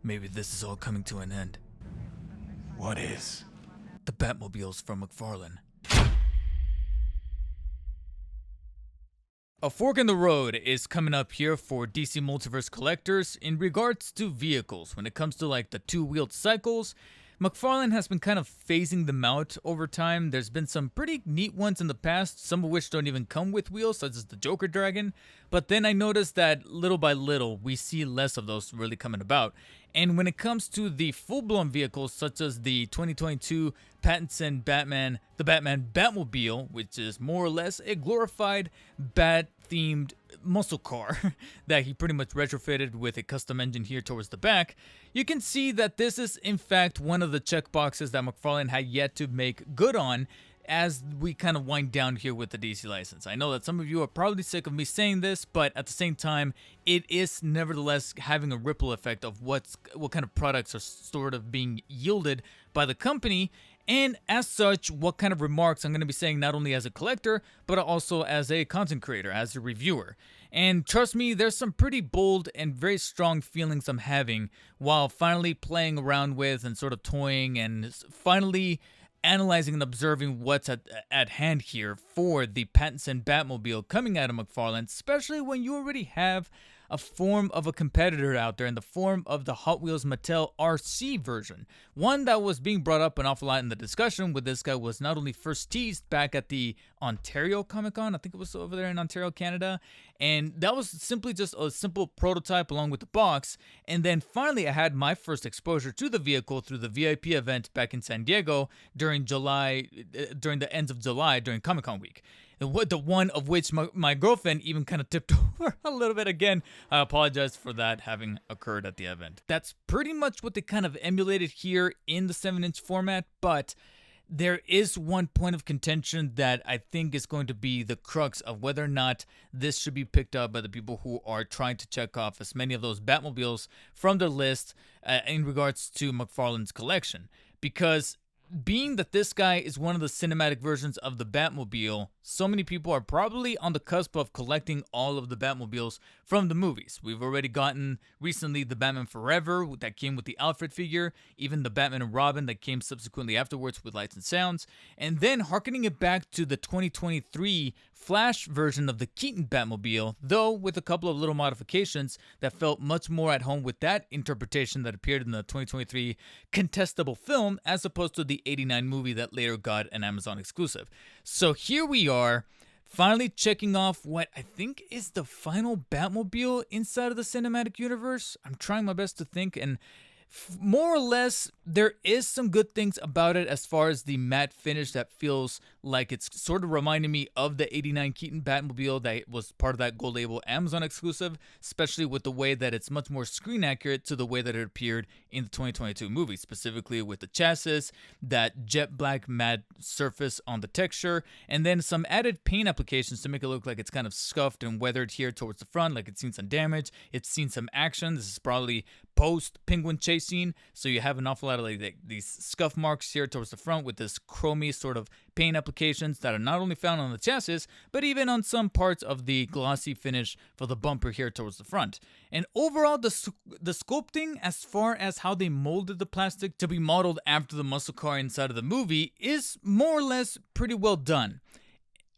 Maybe this is all coming to an end. What is? The Batmobiles from McFarlane. A fork in the road is coming up here for DC Multiverse collectors in regards to vehicles. When it comes to like the two-wheeled cycles, McFarlane has been kind of phasing them out over time. There's been some pretty neat ones in the past, some of which don't even come with wheels, such as the Joker Dragon. But then I noticed that little by little, we see less of those really coming about. And when it comes to the full-blown vehicles, such as the 2022 Pattinson Batman, the Batman Batmobile, which is more or less a glorified Bat-themed muscle car that he pretty much retrofitted with a custom engine here towards the back, you can see that this is in fact one of the checkboxes that McFarlane had yet to make good on as we kind of wind down here with the DC license. I know that some of you are probably sick of me saying this, but at the same time, it is nevertheless having a ripple effect of what kind of products are sort of being yielded by the company, and as such, what kind of remarks I'm going to be saying not only as a collector, but also as a content creator, as a reviewer. And trust me, there's some pretty bold and very strong feelings I'm having while finally playing around with and sort of toying and finally analyzing and observing what's at hand here for the Pattinson Batmobile coming out of McFarlane, especially when you already have a form of a competitor out there in the form of the Hot Wheels Mattel RC version. One that was being brought up an awful lot in the discussion with this guy was not only first teased back at the Ontario Comic-Con, I think it was over there in Ontario, Canada, and that was simply just a simple prototype along with the box, and then finally I had my first exposure to the vehicle through the VIP event back in San Diego during the ends of July, during Comic-Con week. The one of which my girlfriend even kind of tipped over a little bit again. I apologize for that having occurred at the event. That's pretty much what they kind of emulated here in the 7-inch format, but there is one point of contention that I think is going to be the crux of whether or not this should be picked up by the people who are trying to check off as many of those Batmobiles from their list in regards to McFarlane's collection. Because being that this guy is one of the cinematic versions of the Batmobile, so many people are probably on the cusp of collecting all of the Batmobiles from the movies. We've already gotten recently the Batman Forever that came with the Alfred figure, even the Batman and Robin that came subsequently afterwards with lights and sounds, and then harkening it back to the 2023 Flash version of the Keaton Batmobile, though with a couple of little modifications that felt much more at home with that interpretation that appeared in the 2023 contestable film as opposed to the 89 movie that later got an Amazon exclusive. So here we are, finally checking off what I think is the final Batmobile inside of the cinematic universe. I'm trying my best to think, and more or less, there is some good things about it as far as the matte finish that feels like it's sort of reminding me of the 89 Keaton Batmobile that was part of that gold label Amazon exclusive, especially with the way that it's much more screen accurate to the way that it appeared in the 2022 movie, specifically with the chassis, that jet black matte surface on the texture, and then some added paint applications to make it look like it's kind of scuffed and weathered here towards the front, like it's seen some damage, it's seen some action. This is probably post Penguin chase scene, so you have an awful lot of like these scuff marks here towards the front with this chromey sort of paint applications that are not only found on the chassis, but even on some parts of the glossy finish for the bumper here towards the front. And overall, the sculpting as far as how they molded the plastic to be modeled after the muscle car inside of the movie is more or less pretty well done.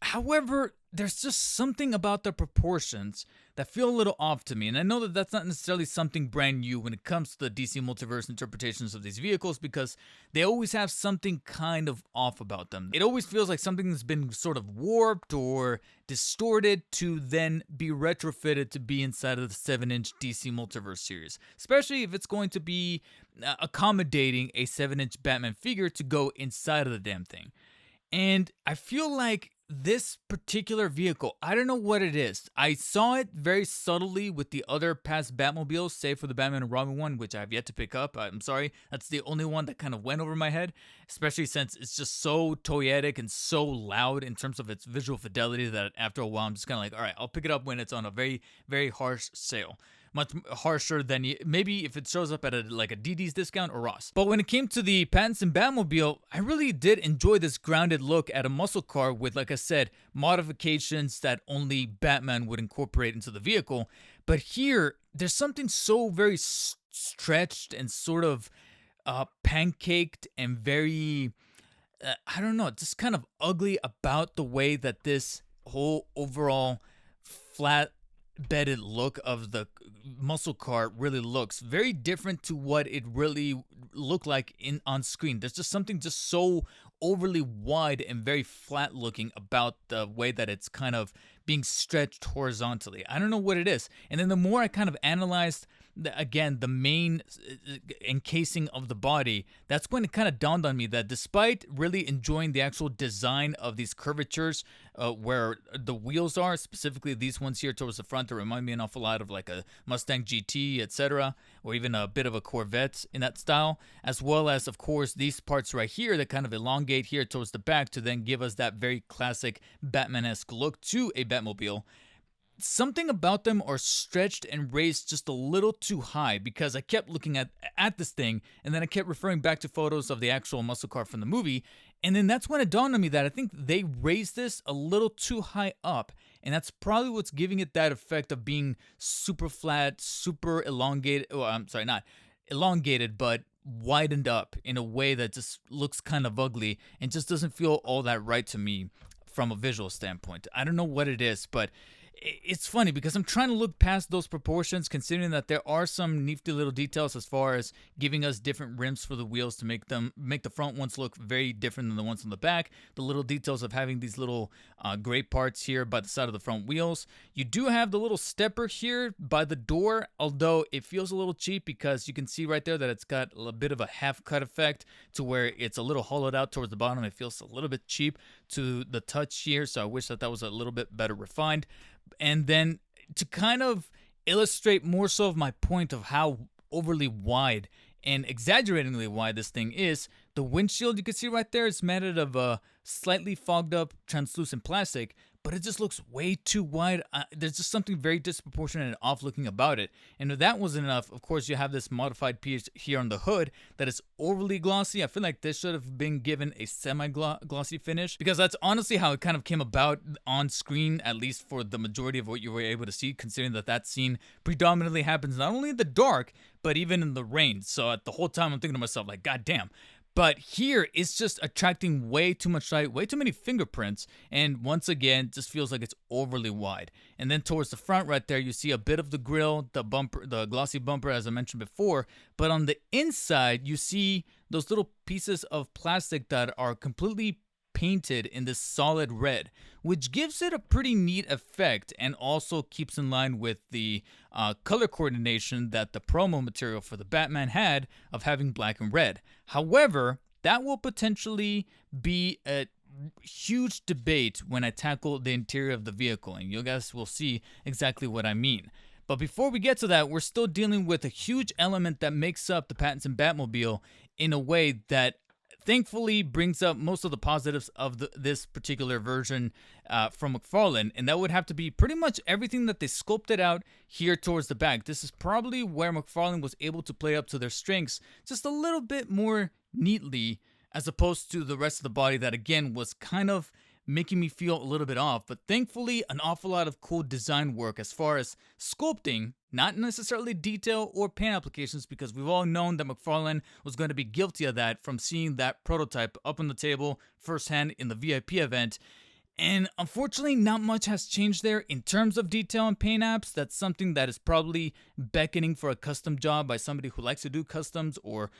However, there's just something about the proportions that feel a little off to me, and I know that that's not necessarily something brand new when it comes to the DC Multiverse interpretations of these vehicles, because they always have something kind of off about them. It always feels like something that's been sort of warped or distorted to then be retrofitted to be inside of the 7-inch DC Multiverse series, especially if it's going to be accommodating a 7-inch Batman figure to go inside of the damn thing. And I feel like this particular vehicle, I don't know what it is. I saw it very subtly with the other past Batmobiles, save for the Batman and Robin one, which I have yet to pick up. I'm sorry, that's the only one that kind of went over my head, especially since it's just so toyetic and so loud in terms of its visual fidelity that after a while I'm just kind of like, all right, I'll pick it up when it's on a very, very harsh sale. Much harsher than maybe if it shows up at a DD's discount or Ross. But when it came to the Pattinson Batmobile, I really did enjoy this grounded look at a muscle car with, like I said, modifications that only Batman would incorporate into the vehicle. But here, there's something so very stretched and sort of pancaked and very I don't know, just kind of ugly about the way that this whole overall flat bedded look of the muscle car really looks. Very different to what it really looked like in on screen. There's just something just so overly wide and very flat looking about the way that it's kind of being stretched horizontally. I don't know what it is. And then the more I kind of analyzed again the main encasing of the body, that's when it kind of dawned on me that despite really enjoying the actual design of these curvatures where the wheels are, specifically these ones here towards the front that remind me an awful lot of like a Mustang GT, etc., or even a bit of a Corvette in that style, as well as of course these parts right here that kind of elongate here towards the back to then give us that very classic Batman-esque look to a Batmobile. Something about them are stretched and raised just a little too high, because I kept looking at this thing and then I kept referring back to photos of the actual muscle car from the movie, and then that's when it dawned on me that I think they raised this a little too high up, and that's probably what's giving it that effect of being super flat, super elongated. Oh, I'm sorry, not elongated, but widened up in a way that just looks kind of ugly and just doesn't feel all that right to me from a visual standpoint. I don't know what it is, but it's funny because I'm trying to look past those proportions, considering that there are some nifty little details as far as giving us different rims for the wheels to make the front ones look very different than the ones on the back. The little details of having these little gray parts here by the side of the front wheels. You do have the little stepper here by the door, although it feels a little cheap because you can see right there that it's got a bit of a half cut effect to where it's a little hollowed out towards the bottom. It feels a little bit cheap to the touch here, so I wish that was a little bit better refined. And then to kind of illustrate more so of my point of how overly wide and exaggeratingly wide this thing is, the windshield you can see right there is made out of a slightly fogged up translucent plastic, but it just looks way too wide. There's just something very disproportionate and off looking about it. And if that wasn't enough, of course, you have this modified piece here on the hood that is overly glossy. I feel like this should have been given a semi-glossy finish, because that's honestly how it kind of came about on screen, at least for the majority of what you were able to see, considering that that scene predominantly happens not only in the dark, but even in the rain. So at the whole time, I'm thinking to myself, like, God damn. But here, it's just attracting way too much light, way too many fingerprints, and once again, just feels like it's overly wide. And then towards the front right there, you see a bit of the grille, the bumper, the glossy bumper, as I mentioned before. But on the inside, you see those little pieces of plastic that are completely painted in this solid red, which gives it a pretty neat effect and also keeps in line with the color coordination that the promo material for the Batman had of having black and red. However, that will potentially be a huge debate when I tackle the interior of the vehicle, and you guys will see exactly what I mean. But before we get to that, we're still dealing with a huge element that makes up the Pattinson Batmobile in a way that thankfully brings up most of the positives of this particular version from McFarlane, and that would have to be pretty much everything that they sculpted out here towards the back. This is probably where McFarlane was able to play up to their strengths just a little bit more neatly, as opposed to the rest of the body that again was kind of making me feel a little bit off. But thankfully, an awful lot of cool design work as far as sculpting, not necessarily detail or paint applications, because we've all known that McFarlane was going to be guilty of that from seeing that prototype up on the table firsthand in the VIP event. And unfortunately, not much has changed there in terms of detail and paint apps. That's something that is probably beckoning for a custom job by somebody who likes to do customs or,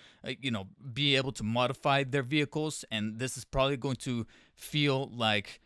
be able to modify their vehicles. And this is probably going to feel like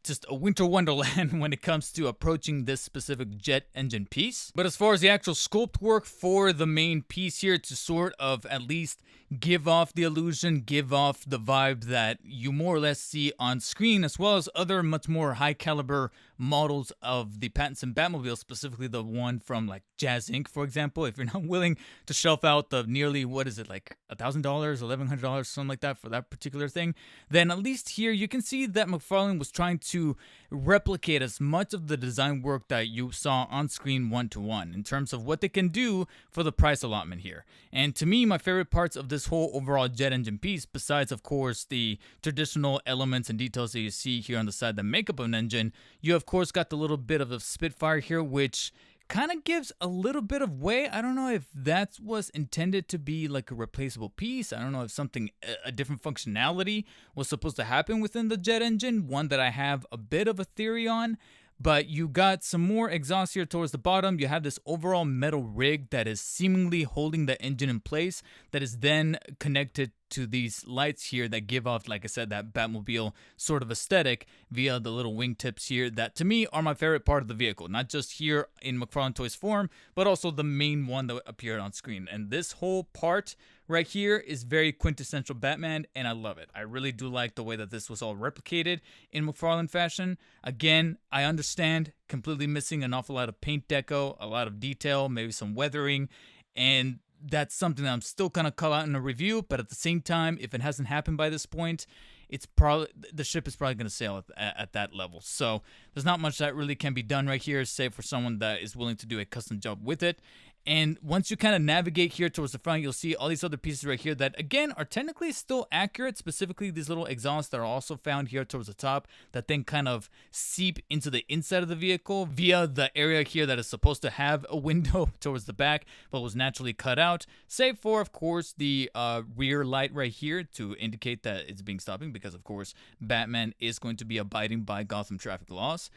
just a winter wonderland when it comes to approaching this specific jet engine piece. But as far as the actual sculpt work for the main piece here, to sort of at least give off the illusion, give off the vibe that you more or less see on screen, as well as other much more high caliber models of the Pattinson Batmobile, specifically the one from like Jazz Inc., for example. If you're not willing to shelf out the nearly, like $1,000, $1,100, something like that for that particular thing, then at least here you can see that McFarlane was trying to replicate as much of the design work that you saw on screen one-to-one in terms of what they can do for the price allotment here. And to me, my favorite parts of this whole overall jet engine piece, besides of course the traditional elements and details that you see here on the side that make up an engine, you of course got the little bit of a Spitfire here, which kind of gives a little bit of weight. I don't know if that was intended to be like a replaceable piece. I don't know if something, a different functionality was supposed to happen within the jet engine, one that I have a bit of a theory on. But you got some more exhaust here towards the bottom. You have this overall metal rig that is seemingly holding the engine in place, that is then connected to these lights here that give off, like I said, that Batmobile sort of aesthetic via the little wingtips here that to me are my favorite part of the vehicle. Not just here in McFarlane Toys form, but also the main one that appeared on screen. And this whole part right here is very quintessential Batman, and I love it. I really do like the way that this was all replicated in McFarlane fashion. Again, I understand completely missing an awful lot of paint deco, a lot of detail, maybe some weathering, and that's something that I'm still gonna call out in a review. But at the same time, if it hasn't happened by this point, it's probably, the ship is probably gonna sail at that level. So there's not much that really can be done right here, save for someone that is willing to do a custom job with it. And once you kind of navigate here towards the front, you'll see all these other pieces right here that, again, are technically still accurate, specifically these little exhausts that are also found here towards the top that then kind of seep into the inside of the vehicle via the area here that is supposed to have a window towards the back, but was naturally cut out, save for, of course, the rear light right here to indicate that it's being stopping because, of course, Batman is going to be abiding by Gotham traffic laws.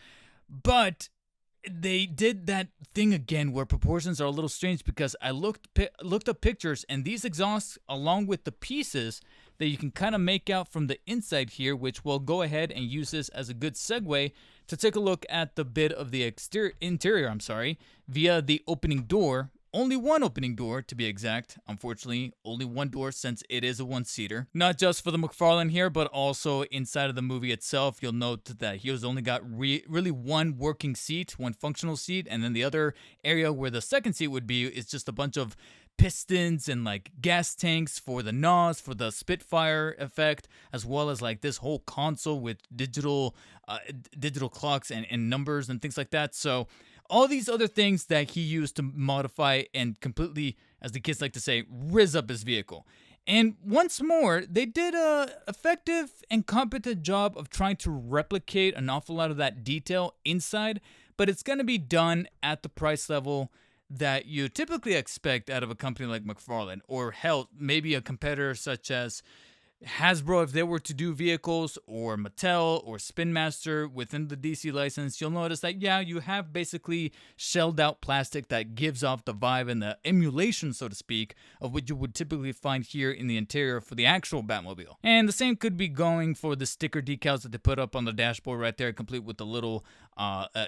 But they did that thing again where proportions are a little strange because I looked up pictures, and these exhausts, along with the pieces that you can kind of make out from the inside here, which we'll go ahead and use this as a good segue to take a look at the bit of the interior, via the opening door. Only one opening door, to be exact. Unfortunately, only one door since it is a one-seater. Not just for the McFarlane here, but also inside of the movie itself. You'll note that he has only got really one working seat, one functional seat, and then the other area where the second seat would be is just a bunch of pistons and like gas tanks for the NOS, for the Spitfire effect, as well as like this whole console with digital clocks and numbers and things like that. So all these other things that he used to modify and completely, as the kids like to say, rizz up his vehicle. And once more, they did a effective and competent job of trying to replicate an awful lot of that detail inside, but it's going to be done at the price level that you typically expect out of a company like McFarlane, or hell, maybe a competitor such as Hasbro if they were to do vehicles, or Mattel or Spin Master within the DC license. You'll notice that, yeah, you have basically shelled out plastic that gives off the vibe and the emulation, so to speak, of what you would typically find here in the interior for the actual Batmobile. And the same could be going for the sticker decals that they put up on the dashboard right there, complete with the little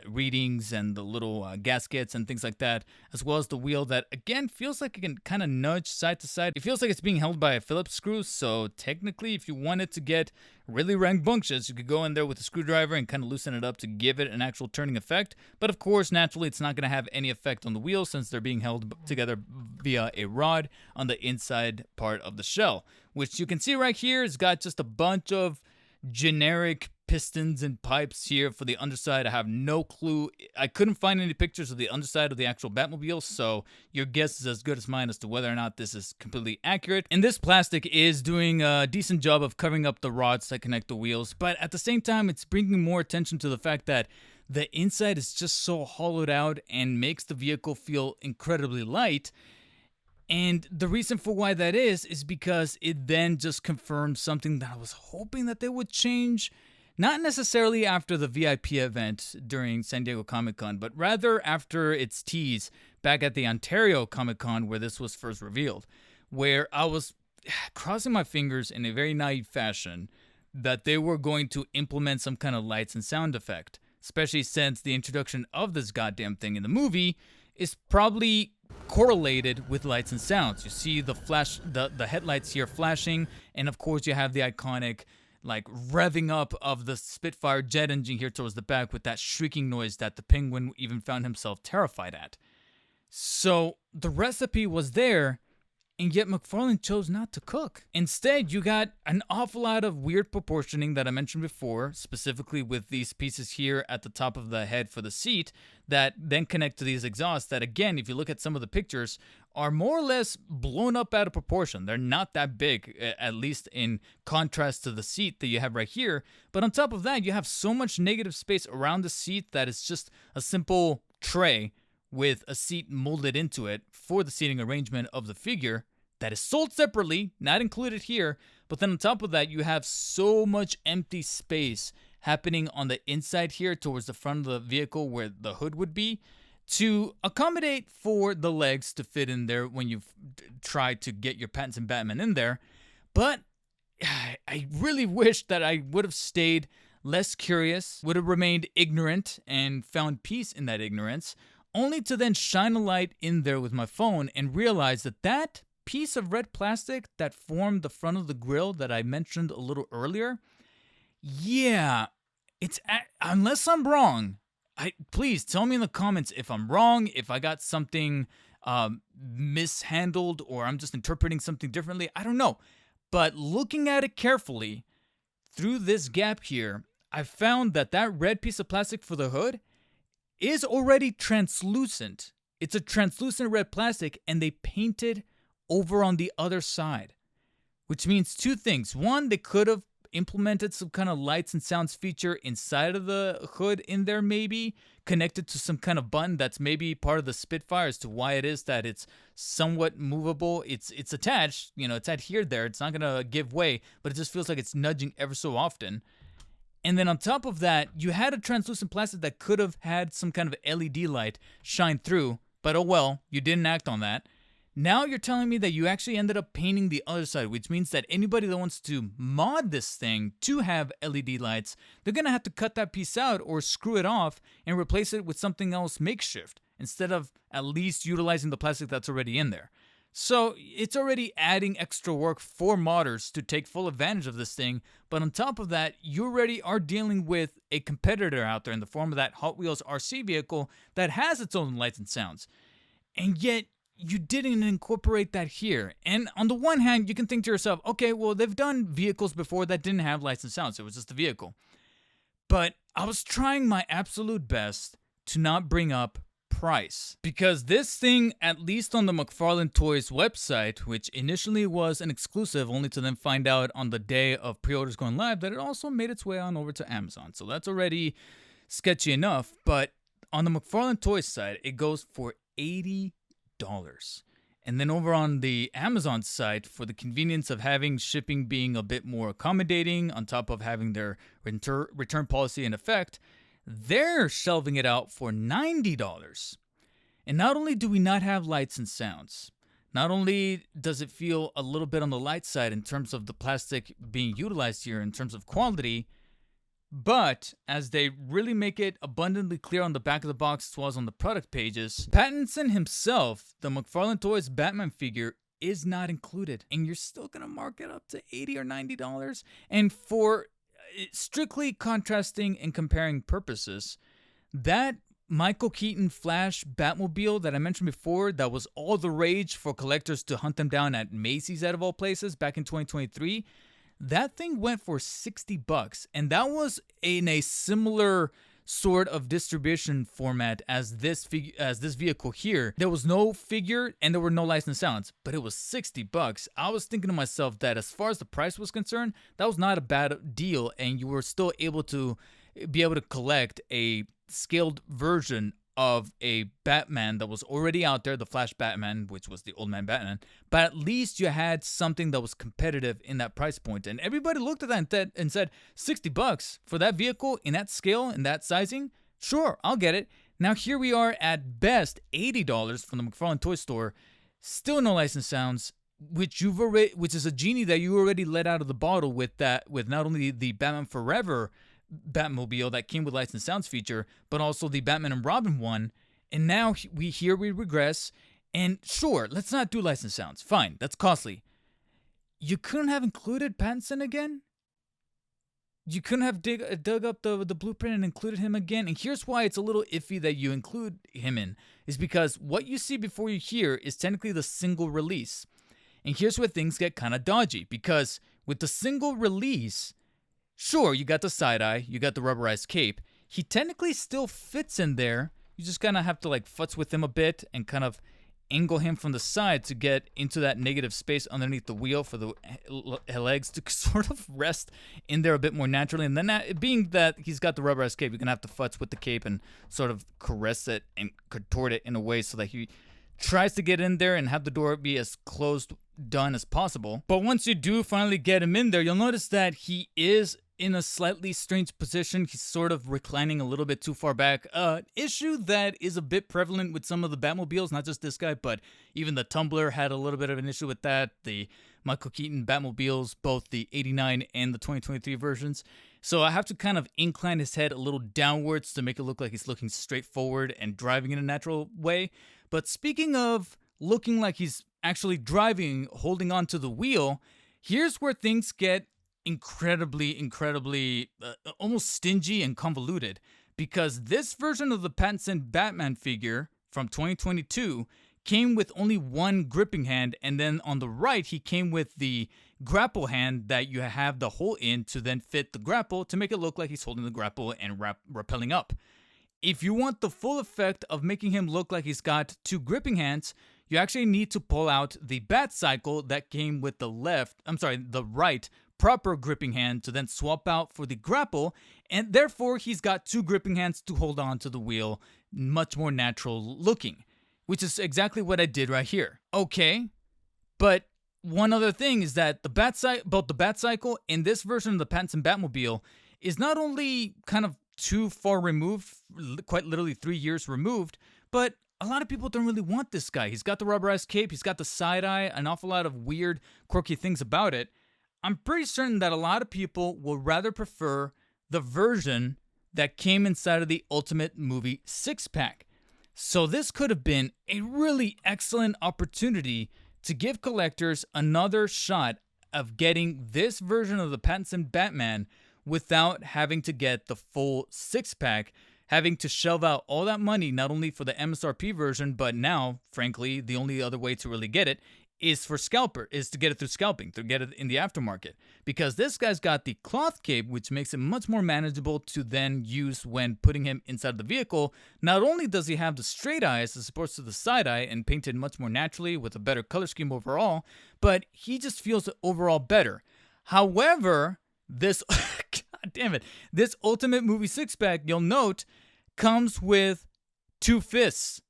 readings and the little gaskets and things like that, as well as the wheel that, again, feels like it can kind of nudge side to side. It feels like it's being held by a Phillips screw, so technically, if you wanted to get really rambunctious, you could go in there with a screwdriver and kind of loosen it up to give it an actual turning effect. But of course, naturally, it's not going to have any effect on the wheels since they're being held together via a rod on the inside part of the shell, which you can see right here has got just a bunch of generic pistons and pipes here for the underside. I have no clue. I couldn't find any pictures of the underside of the actual Batmobile, so your guess is as good as mine as to whether or not this is completely accurate. And this plastic is doing a decent job of covering up the rods that connect the wheels, but at the same time, it's bringing more attention to the fact that the inside is just so hollowed out and makes the vehicle feel incredibly light. And the reason for why that is because it then just confirms something that I was hoping that they would change. Not necessarily after the VIP event during San Diego Comic-Con, but rather after its tease back at the Ontario Comic-Con where this was first revealed, where I was crossing my fingers in a very naive fashion that they were going to implement some kind of lights and sound effect, especially since the introduction of this goddamn thing in the movie is probably correlated with lights and sounds. You see the flash, the headlights here flashing, and of course you have the iconic like revving up of the Spitfire jet engine here towards the back with that shrieking noise that the Penguin even found himself terrified at. So the recipe was there, and yet McFarlane chose not to cook. Instead, you got an awful lot of weird proportioning that I mentioned before, specifically with these pieces here at the top of the head for the seat that then connect to these exhausts that, again, if you look at some of the pictures, are more or less blown up out of proportion. They're not that big, at least in contrast to the seat that you have right here. But on top of that, you have so much negative space around the seat that it's just a simple tray with a seat molded into it for the seating arrangement of the figure that is sold separately, not included here. But then on top of that, you have so much empty space happening on the inside here towards the front of the vehicle where the hood would be, to accommodate for the legs to fit in there when you try to get your Pattinson Batman in there. But I really wish that I would have stayed less curious, would have remained ignorant and found peace in that ignorance, only to then shine a light in there with my phone and realize that that piece of red plastic that formed the front of the grille that I mentioned a little earlier, yeah, unless I'm wrong, please tell me in the comments if I'm wrong, if I got something mishandled, or I'm just interpreting something differently. I don't know. But looking at it carefully through this gap here, I found that that red piece of plastic for the hood is already translucent. It's a translucent red plastic, and they painted over on the other side, which means two things. One, they could have implemented some kind of lights and sounds feature inside of the hood in there, maybe connected to some kind of button that's maybe part of the Spitfire as to why it is that it's somewhat movable. It's attached, it's adhered there. It's not gonna give way, but it just feels like it's nudging ever so often. And then on top of that, you had a translucent plastic that could have had some kind of LED light shine through, but oh well, you didn't act on that. Now you're telling me that you actually ended up painting the other side, which means that anybody that wants to mod this thing to have LED lights, they're going to have to cut that piece out or screw it off and replace it with something else makeshift, instead of at least utilizing the plastic that's already in there. So it's already adding extra work for modders to take full advantage of this thing, but on top of that, you already are dealing with a competitor out there in the form of that Hot Wheels RC vehicle that has its own lights and sounds. And yet, you didn't incorporate that here. And on the one hand, you can think to yourself, okay, well, they've done vehicles before that didn't have lights and sounds. It was just a vehicle. But I was trying my absolute best to not bring up price, because this thing, at least on the McFarlane Toys website, which initially was an exclusive, only to then find out on the day of pre-orders going live that it also made its way on over to Amazon. So that's already sketchy enough. But on the McFarlane Toys side, it goes for $80. And then over on the Amazon site, for the convenience of having shipping being a bit more accommodating, on top of having their return policy in effect, they're shelving it out for $90. And not only do we not have lights and sounds, not only does it feel a little bit on the light side in terms of the plastic being utilized here in terms of quality, but as they really make it abundantly clear on the back of the box as well as on the product pages, Pattinson himself, the McFarlane Toys Batman figure, is not included. And you're still going to mark it up to $80 or $90. And for strictly contrasting and comparing purposes, that Michael Keaton Flash Batmobile that I mentioned before, that was all the rage for collectors to hunt them down at Macy's out of all places back in 2023, that thing went for $60, and that was in a similar sort of distribution format as this vehicle here. There was no figure and there were no licensed sounds, but it was $60. I was thinking to myself that as far as the price was concerned, that was not a bad deal, and you were still able to collect a scaled version of a Batman that was already out there, the Flash Batman, which was the old man Batman, but at least you had something that was competitive in that price point. And everybody looked at that and said, $60 for that vehicle in that scale, in that sizing? Sure, I'll get it. Now here we are at best $80 from the McFarlane Toy Store, still no licensed sounds, which is a genie that you already let out of the bottle with not only the Batman Forever Batmobile that came with licensed sounds feature, but also the Batman and Robin one. And now we regress. And sure, let's not do licensed sounds. Fine, that's costly. You couldn't have included Pattinson again? You couldn't have dug up the blueprint and included him again? And here's why it's a little iffy that you include him in, is because what you see before you hear is technically the single release. And here's where things get kind of dodgy, because with the single release, sure, you got the side-eye, you got the rubberized cape. He technically still fits in there. You just kind of have to futz with him a bit and kind of angle him from the side to get into that negative space underneath the wheel for the legs to sort of rest in there a bit more naturally. And then being that he's got the rubberized cape, you're going to have to futz with the cape and sort of caress it and contort it in a way so that he tries to get in there and have the door be as done as possible. But once you do finally get him in there, you'll notice that he is in a slightly strange position. He's sort of reclining a little bit too far back. Issue that is a bit prevalent with some of the Batmobiles, not just this guy, but even the Tumbler had a little bit of an issue with that. The Michael Keaton Batmobiles, both the 89 and the 2023 versions. So I have to kind of incline his head a little downwards to make it look like he's looking straight forward and driving in a natural way. But speaking of looking like he's actually driving, holding onto the wheel, here's where things get incredibly almost stingy and convoluted, because this version of the Pattinson Batman figure from 2022 came with only one gripping hand, and then on the right he came with the grapple hand that you have the hole in to then fit the grapple to make it look like he's holding the grapple and rappelling up. If you want the full effect of making him look like he's got two gripping hands, you actually need to pull out the bat cycle that came with the right proper gripping hand to then swap out for the grapple, and therefore he's got two gripping hands to hold on to the wheel, much more natural looking, which is exactly what I did right here. Okay, but one other thing is that both the bat cycle and this version of the Pattinson Batmobile is not only kind of too far removed, quite literally 3 years removed, but a lot of people don't really want this guy. He's got the rubberized cape, he's got the side eye, an awful lot of weird, quirky things about it. I'm pretty certain that a lot of people will rather prefer the version that came inside of the Ultimate Movie 6-pack. So this could have been a really excellent opportunity to give collectors another shot of getting this version of the Pattinson Batman without having to get the full 6-pack, having to shell out all that money not only for the MSRP version, but now, frankly, the only other way to really get it is to get it through scalping, to get it in the aftermarket. Because this guy's got the cloth cape, which makes it much more manageable to then use when putting him inside the vehicle. Not only does he have the straight eyes as opposed to the side eye and painted much more naturally with a better color scheme overall, but he just feels overall better. However, this God damn it, this Ultimate Movie 6-pack, you'll note, comes with two fists.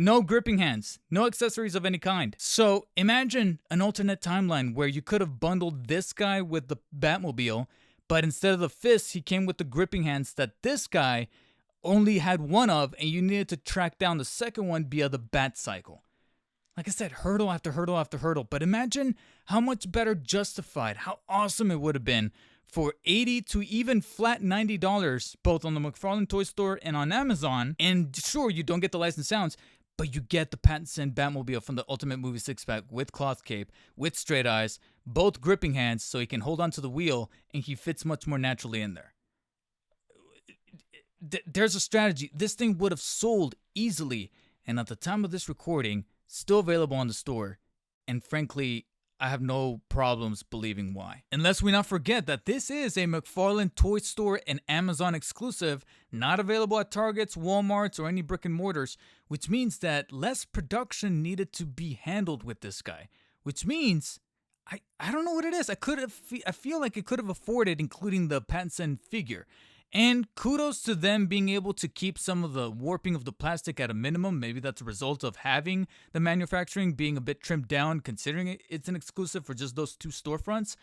No gripping hands, no accessories of any kind. So imagine an alternate timeline where you could have bundled this guy with the Batmobile, but instead of the fists, he came with the gripping hands that this guy only had one of, and you needed to track down the second one via the Bat Cycle. Like I said, hurdle after hurdle after hurdle, but imagine how much better justified, how awesome it would have been for $80 to even flat $90, both on the McFarlane Toy Store and on Amazon. And sure, you don't get the licensed sounds, but you get the Pattinson Batmobile from the Ultimate Movie 6-pack with cloth cape, with straight eyes, both gripping hands so he can hold onto the wheel, and he fits much more naturally in there. There's a strategy. This thing would have sold easily, and at the time of this recording, still available on the store. And frankly, I have no problems believing why. And lest we not forget that this is a McFarlane Toy Store and Amazon exclusive, not available at Targets, Walmarts, or any brick and mortars, which means that less production needed to be handled with this guy. Which means, I don't know what it is. I feel like it could have afforded including the Pattinson figure. And kudos to them being able to keep some of the warping of the plastic at a minimum. Maybe that's a result of having the manufacturing being a bit trimmed down, considering it's an exclusive for just those two storefronts.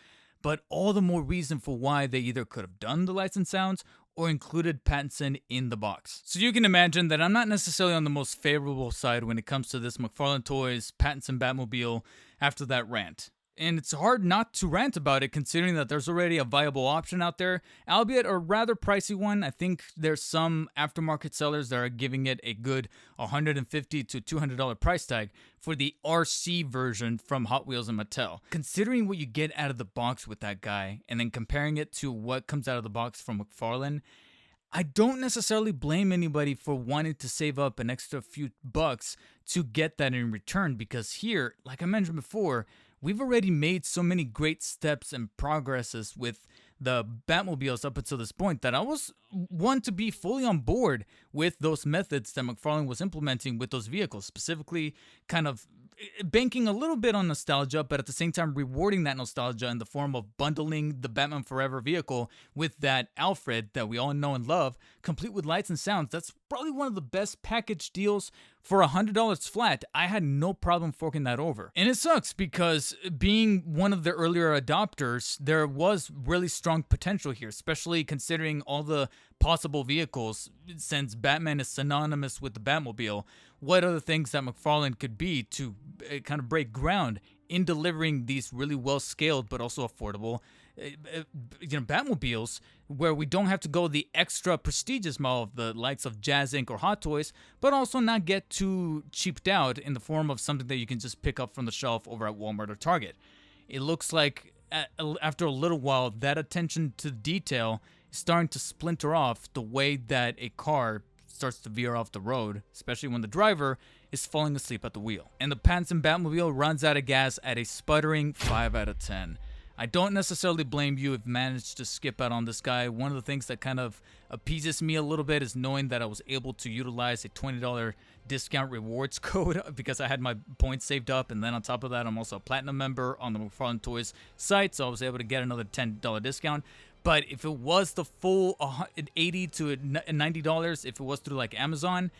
But all the more reason for why they either could have done the licensed sounds or included Pattinson in the box. So you can imagine that I'm not necessarily on the most favorable side when it comes to this McFarlane Toys Pattinson Batmobile after that rant. And it's hard not to rant about it considering that there's already a viable option out there, albeit a rather pricey one. I think there's some aftermarket sellers that are giving it a good $150 to $200 price tag for the RC version from Hot Wheels and Mattel. Considering what you get out of the box with that guy and then comparing it to what comes out of the box from McFarlane, I don't necessarily blame anybody for wanting to save up an extra few bucks to get that in return, because here, like I mentioned before, we've already made so many great steps and progresses with the Batmobiles up until this point that I was one to be fully on board with those methods that McFarlane was implementing with those vehicles, specifically kind of banking a little bit on nostalgia, but at the same time rewarding that nostalgia in the form of bundling the Batman Forever vehicle with that Alfred that we all know and love, complete with lights and sounds. That's probably one of the best package deals for $100 flat. I had no problem forking that over. And it sucks because being one of the earlier adopters, there was really strong potential here, especially considering all the possible vehicles. Since Batman is synonymous with the Batmobile, what other things that McFarlane could be to kind of break ground in delivering these really well scaled but also affordable Batmobiles, where we don't have to go the extra prestigious model of the likes of Jazz Inc. or Hot Toys, but also not get too cheaped out in the form of something that you can just pick up from the shelf over at Walmart or Target. It looks like after a little while, that attention to detail is starting to splinter off the way that a car starts to veer off the road, especially when the driver is falling asleep at the wheel. And the Pattinson Batmobile runs out of gas at a sputtering 5 out of 10. I don't necessarily blame you if you managed to skip out on this guy. One of the things that kind of appeases me a little bit is knowing that I was able to utilize a $20 discount rewards code because I had my points saved up, and then on top of that, I'm also a platinum member on the McFarlane Toys site, so I was able to get another $10 discount. But if it was the full $80 to $90, if it was through like Amazon,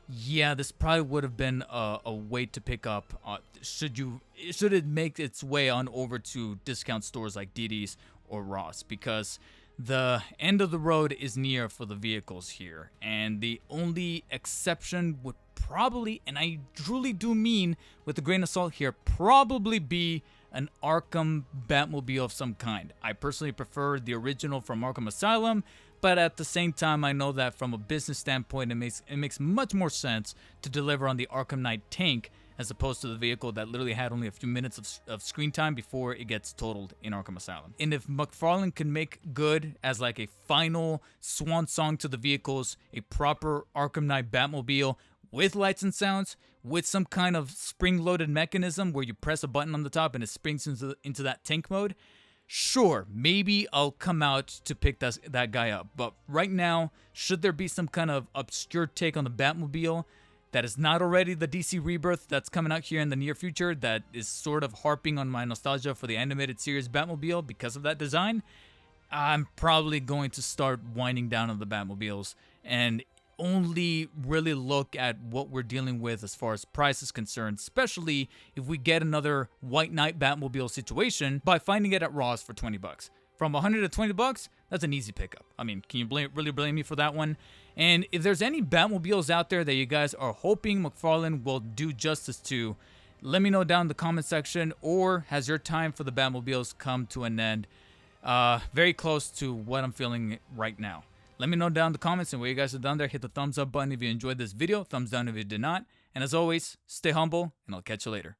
yeah, this probably would have been a way to pick up. Should it make its way on over to discount stores like DD's or Ross, because the end of the road is near for the vehicles here, and the only exception would probably, and I truly do mean with a grain of salt here, probably be an Arkham Batmobile of some kind. I personally prefer the original from Arkham Asylum, but at the same time, I know that from a business standpoint, it makes much more sense to deliver on the Arkham Knight tank as opposed to the vehicle that literally had only a few minutes of screen time before it gets totaled in Arkham Asylum. And if McFarlane can make good as like a final swan song to the vehicles, a proper Arkham Knight Batmobile with lights and sounds, with some kind of spring-loaded mechanism where you press a button on the top and it springs into that tank mode, sure, maybe I'll come out to pick that guy up. But right now, should there be some kind of obscure take on the Batmobile that is not already the DC Rebirth that's coming out here in the near future, that is sort of harping on my nostalgia for the animated series Batmobile because of that design, I'm probably going to start winding down on the Batmobiles and only really look at what we're dealing with as far as price is concerned, especially if we get another White Knight Batmobile situation by finding it at Ross for $20. From $100 to $20, that's an easy pickup. I mean, can you really blame me for that one? And if there's any Batmobiles out there that you guys are hoping McFarlane will do justice to, let me know down in the comment section. Or has your time for the Batmobiles come to an end? Very close to what I'm feeling right now. Let me know down in the comments, and what you guys have done there. Hit the thumbs up button if you enjoyed this video. Thumbs down if you did not. And as always, stay humble, and I'll catch you later.